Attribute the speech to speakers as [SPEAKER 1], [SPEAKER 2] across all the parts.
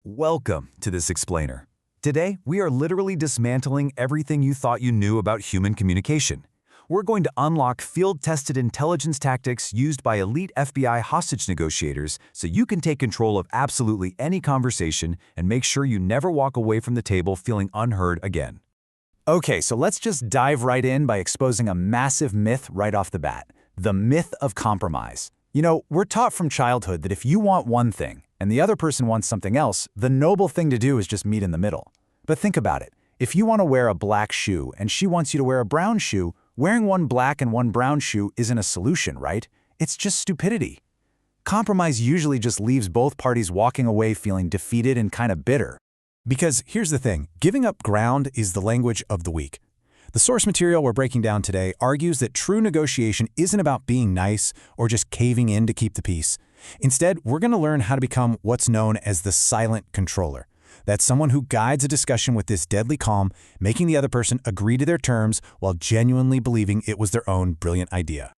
[SPEAKER 1] Welcome to this explainer. Today, we are literally dismantling everything you thought you knew about human communication. We're going to unlock field-tested intelligence tactics used by elite FBI hostage negotiators so you can take control of absolutely any conversation and make sure you never walk away from the table feeling unheard again. Okay, so let's just dive right in by exposing a massive myth right off the bat: the myth of compromise. You know, we're taught from childhood that if you want one thing and the other person wants something else, the noble thing to do is just meet in the middle. But think about it. If you want to wear a black shoe and she wants you to wear a brown shoe, wearing one black and one brown shoe isn't a solution, right? It's just stupidity. Compromise usually just leaves both parties walking away feeling defeated and kind of bitter. Because here's the thing, giving up ground is the language of the weak. The source material we're breaking down today argues that true negotiation isn't about being nice or just caving in to keep the peace. Instead, we're going to learn how to become what's known as the silent controller. That's someone who guides a discussion with this deadly calm, making the other person agree to their terms while genuinely believing it was their own brilliant idea.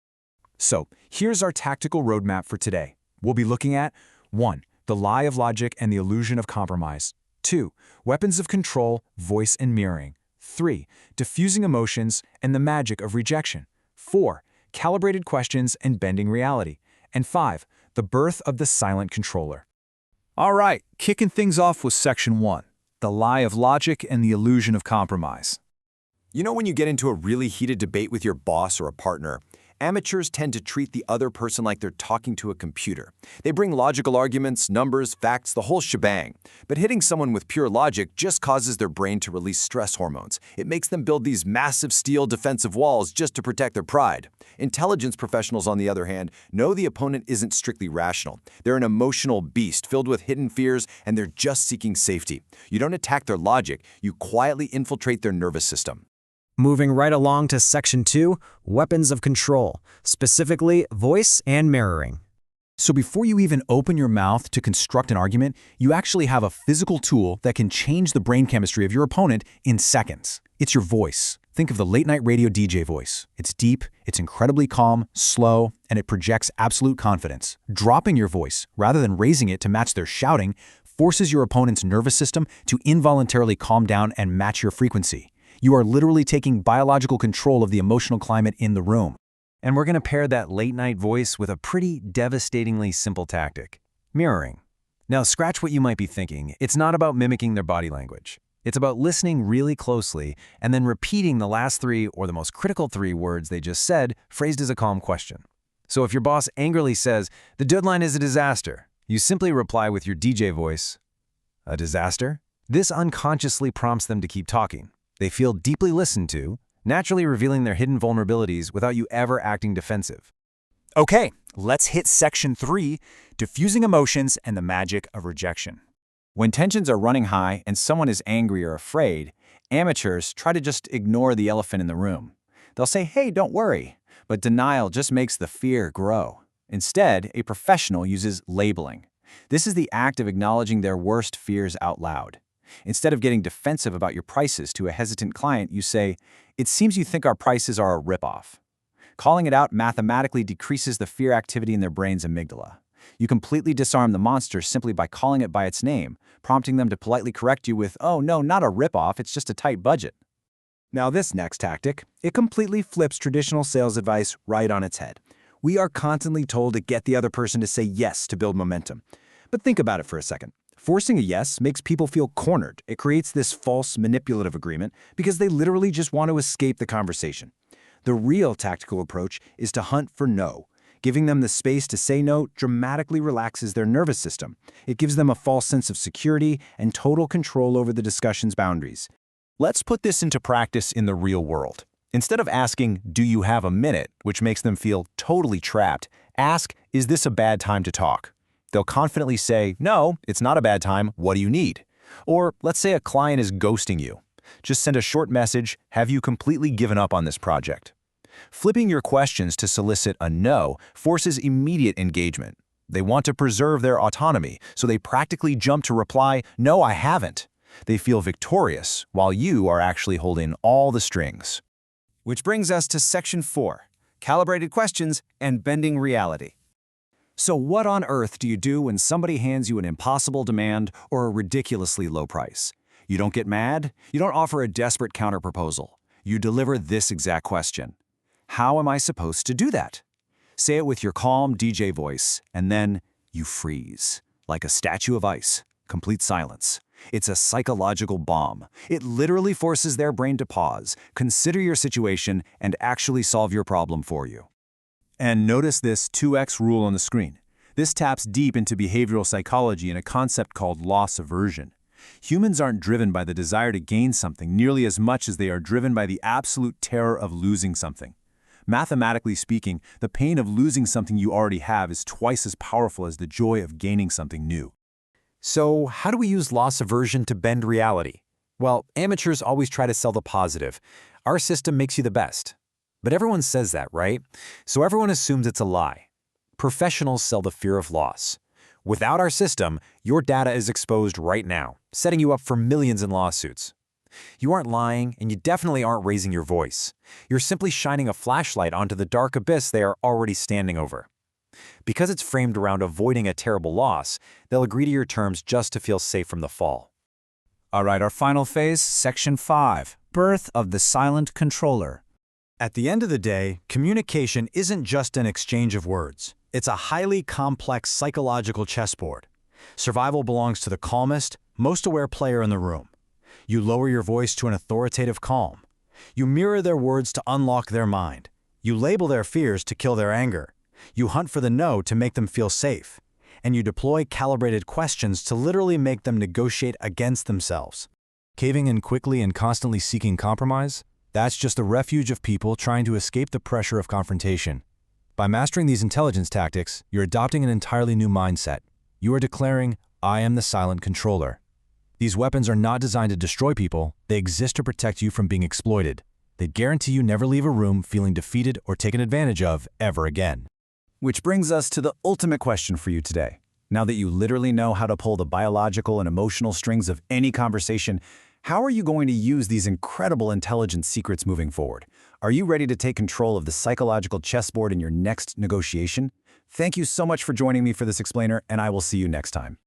[SPEAKER 1] So, here's our tactical roadmap for today. We'll be looking at 1. The lie of logic and the illusion of compromise. 2. Weapons of control, voice and mirroring. 3. Diffusing emotions and the magic of rejection. 4. Calibrated questions and bending reality. And 5. The birth of the silent controller. All right, kicking things off with Section 1, the lie of logic and the illusion of compromise.
[SPEAKER 2] You know when you get into a really heated debate with your boss or a partner, amateurs tend to treat the other person like they're talking to a computer. They bring logical arguments, numbers, facts, the whole shebang. But hitting someone with pure logic just causes their brain to release stress hormones. It makes them build these massive steel defensive walls just to protect their pride. Intelligence professionals, on the other hand, know the opponent isn't strictly rational. They're an emotional beast filled with hidden fears, and they're just seeking safety. You don't attack their logic, you quietly infiltrate their nervous system.
[SPEAKER 3] Moving right along to Section 2, weapons of control, specifically voice and mirroring.
[SPEAKER 1] So before you even open your mouth to construct an argument, you actually have a physical tool that can change the brain chemistry of your opponent in seconds. It's your voice. Think of the late-night radio DJ voice. It's deep, it's incredibly calm, slow, and it projects absolute confidence. Dropping your voice, rather than raising it to match their shouting, forces your opponent's nervous system to involuntarily calm down and match your frequency. You are literally taking biological control of the emotional climate in the room. And we're going to pair that late-night voice with a pretty devastatingly simple tactic: mirroring. Now, scratch what you might be thinking. It's not about mimicking their body language. It's about listening really closely and then repeating the last 3 or the most critical 3 words they just said, phrased as a calm question. So if your boss angrily says, "The deadline is a disaster," you simply reply with your DJ voice, "A disaster?" This unconsciously prompts them to keep talking. They feel deeply listened to, naturally revealing their hidden vulnerabilities without you ever acting defensive. Okay, let's hit Section 3, diffusing emotions and the magic of rejection. When tensions are running high and someone is angry or afraid, amateurs try to just ignore the elephant in the room. They'll say, "Hey, don't worry," but denial just makes the fear grow. Instead, a professional uses labeling. This is the act of acknowledging their worst fears out loud. Instead of getting defensive about your prices to a hesitant client, you say, "It seems you think our prices are a ripoff." Calling it out mathematically decreases the fear activity in their brain's amygdala. You completely disarm the monster simply by calling it by its name, prompting them to politely correct you with, "Oh no, not a ripoff, it's just a tight budget." Now this next tactic, it completely flips traditional sales advice right on its head. We are constantly told to get the other person to say yes to build momentum. But think about it for a second. Forcing a yes makes people feel cornered. It creates this false manipulative agreement because they literally just want to escape the conversation. The real tactical approach is to hunt for no. Giving them the space to say no dramatically relaxes their nervous system. It gives them a false sense of security and total control over the discussion's boundaries. Let's put this into practice in the real world. Instead of asking, "Do you have a minute?" which makes them feel totally trapped, ask, "Is this a bad time to talk?" They'll confidently say, "No, it's not a bad time. What do you need?" Or let's say a client is ghosting you. Just send a short message, "Have you completely given up on this project?" Flipping your questions to solicit a no forces immediate engagement. They want to preserve their autonomy, so they practically jump to reply, "No, I haven't." They feel victorious, while you are actually holding all the strings. Which brings us to Section 4, calibrated questions and bending reality.
[SPEAKER 2] So what on earth do you do when somebody hands you an impossible demand or a ridiculously low price? You don't get mad. You don't offer a desperate counterproposal. You deliver this exact question. How am I supposed to do that? Say it with your calm DJ voice, and then you freeze, like a statue of ice, complete silence. It's a psychological bomb. It literally forces their brain to pause, consider your situation, and actually solve your problem for you.
[SPEAKER 1] And notice this 2x rule on the screen. This taps deep into behavioral psychology and a concept called loss aversion. Humans aren't driven by the desire to gain something nearly as much as they are driven by the absolute terror of losing something. Mathematically speaking, the pain of losing something you already have is twice as powerful as the joy of gaining something new.
[SPEAKER 4] So, how do we use loss aversion to bend reality? Well, amateurs always try to sell the positive. Our system makes you the best. But everyone says that, right? So everyone assumes it's a lie. Professionals sell the fear of loss. Without our system, your data is exposed right now, setting you up for millions in lawsuits. You aren't lying, and you definitely aren't raising your voice. You're simply shining a flashlight onto the dark abyss they are already standing over. Because it's framed around avoiding a terrible loss, they'll agree to your terms just to feel safe from the fall.
[SPEAKER 1] All right, our final phase, Section 5, Birth of the Silent Controller.
[SPEAKER 5] At the end of the day, communication isn't just an exchange of words. It's a highly complex psychological chessboard. Survival belongs to the calmest, most aware player in the room. You lower your voice to an authoritative calm. You mirror their words to unlock their mind. You label their fears to kill their anger. You hunt for the no to make them feel safe. And you deploy calibrated questions to literally make them negotiate against themselves. Caving in quickly and constantly seeking compromise? That's just the refuge of people trying to escape the pressure of confrontation. By mastering these intelligence tactics, you're adopting an entirely new mindset. You are declaring, I am the silent controller. These weapons are not designed to destroy people, they exist to protect you from being exploited. They guarantee you never leave a room feeling defeated or taken advantage of ever again.
[SPEAKER 1] Which brings us to the ultimate question for you today. Now that you literally know how to pull the biological and emotional strings of any conversation, how are you going to use these incredible intelligence secrets moving forward? Are you ready to take control of the psychological chessboard in your next negotiation? Thank you so much for joining me for this explainer, and I will see you next time.